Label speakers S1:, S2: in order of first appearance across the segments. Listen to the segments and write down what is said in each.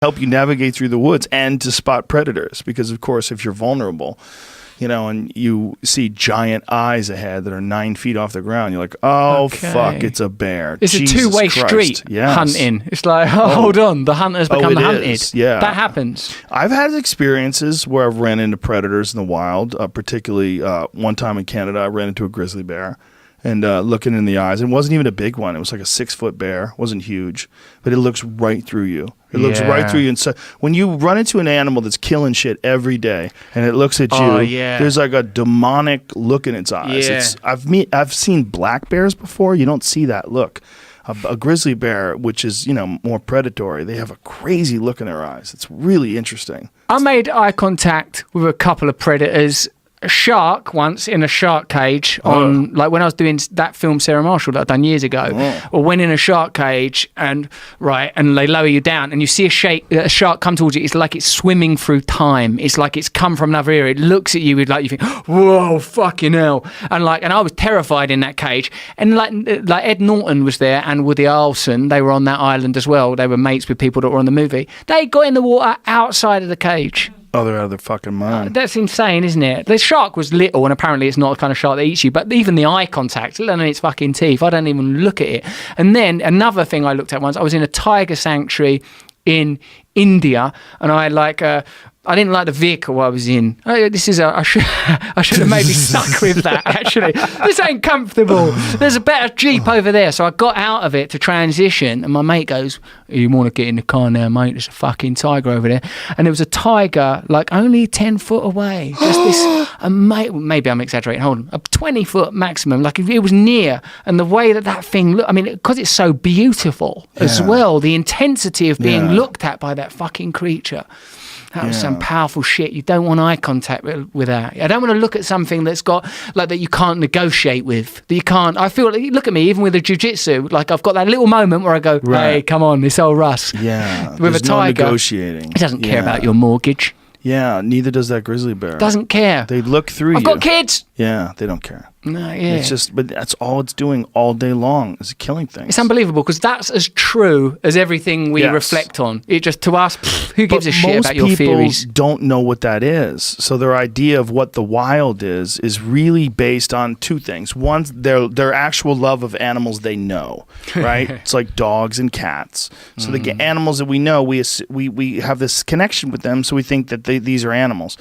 S1: help you navigate through the woods and to spot predators. Because, of course, if you're vulnerable, you know, and you see giant eyes ahead that are 9 feet off the ground, you're like, oh, fuck, it's a bear.
S2: It's
S1: Jesus
S2: a two-way
S1: Christ.
S2: street, hunting. It's like, hold on, the hunter's become the hunted.
S1: Yeah.
S2: That happens.
S1: I've had experiences where I've ran into predators in the wild, particularly one time in Canada, I ran into a grizzly bear. And looking in the eyes, it wasn't even a big one. It was like a 6-foot bear. It wasn't huge, but it looks right through you. It looks right through you. And so when you run into an animal that's killing shit every day, and it looks at you, there's like a demonic look in its eyes.
S2: Yeah.
S1: I've seen black bears before. You don't see that look. A grizzly bear, which is, you know, more predatory, they have a crazy look in their eyes. It's really interesting.
S2: I made eye contact with a couple of predators. A shark once in a shark cage on like when I was doing that film Sarah Marshall that I'd done years ago, or went in a shark cage and they lower you down and you see a shark come towards you. It's like it's swimming through time. It's like it's come from another era. It looks at you with like you think, whoa, fucking hell, and I was terrified in that cage. And like Ed Norton was there and Woody Harrelson. They were on that island as well. They were mates with people that were on the movie. They got in the water outside of the cage.
S1: Oh, they're out of their fucking mind.
S2: That's insane, isn't it? The shark was little, and apparently it's not the kind of shark that eats you, but even the eye contact, let alone its fucking teeth, I don't even look at it. And then another thing I looked at once, I was in a tiger sanctuary in India, and I didn't like the vehicle I was in. I should have maybe stuck with that, actually. This ain't comfortable. There's a better Jeep over there. So I got out of it to transition, and my mate goes, you want to get in the car now, mate? There's a fucking tiger over there. And there was a tiger, like, only 10 foot away. Just this, maybe I'm exaggerating, hold on, a 20 foot maximum. Like, it was near. And the way that thing looked, I mean, because it's so beautiful as well, the intensity of being looked at by that fucking creature. That was some powerful shit. You don't want eye contact with that. I don't want to look at something that's got, like, that you can't negotiate with. That you can't, I feel like, look at me, even with the jiu-jitsu, like, I've got that little moment where I go, hey, come on, it's old Russ.
S1: Yeah.
S2: With a tiger.
S1: No negotiating.
S2: He doesn't care about your mortgage.
S1: Yeah, neither does that grizzly bear.
S2: Doesn't care.
S1: They look through you.
S2: I've got kids.
S1: Yeah, they don't care.
S2: No,
S1: It's just, but that's all it's doing all day long is killing things.
S2: It's unbelievable because that's as true as everything we reflect on. It just, to us, who gives a shit about your theories?
S1: Most people don't know what that is. So their idea of what the wild is really based on two things. One, their actual love of animals they know, right? It's like dogs and cats. So the animals that we know, we have this connection with them, so we think that these are animals.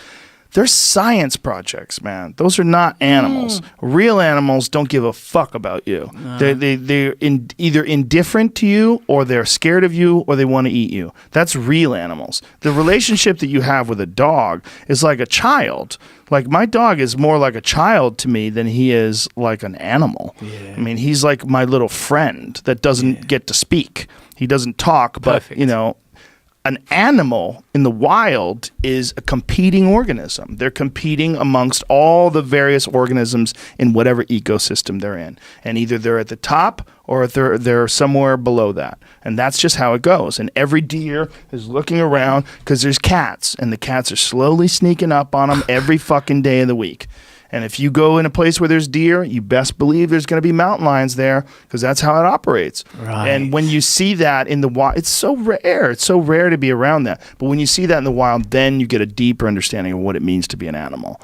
S1: They're science projects, man. Those are not animals. Real animals don't give a fuck about you. They're either indifferent to you, or they're scared of you, or they want to eat you. That's real animals. The relationship that you have with a dog is like a child. Like, my dog is more like a child to me than he is like an animal. Yeah. I mean, he's like my little friend that doesn't get to speak. He doesn't talk, but, you know, an animal in the wild is a competing organism. They're competing amongst all the various organisms in whatever ecosystem they're in. And either they're at the top or they're somewhere below that. And that's just how it goes. And every deer is looking around because there's cats, and the cats are slowly sneaking up on them every fucking day of the week. And if you go in a place where there's deer, you best believe there's going to be mountain lions there, because that's how it operates. Right. And when you see that in the wild, it's so rare. It's so rare to be around that. But when you see that in the wild, then you get a deeper understanding of what it means to be an animal.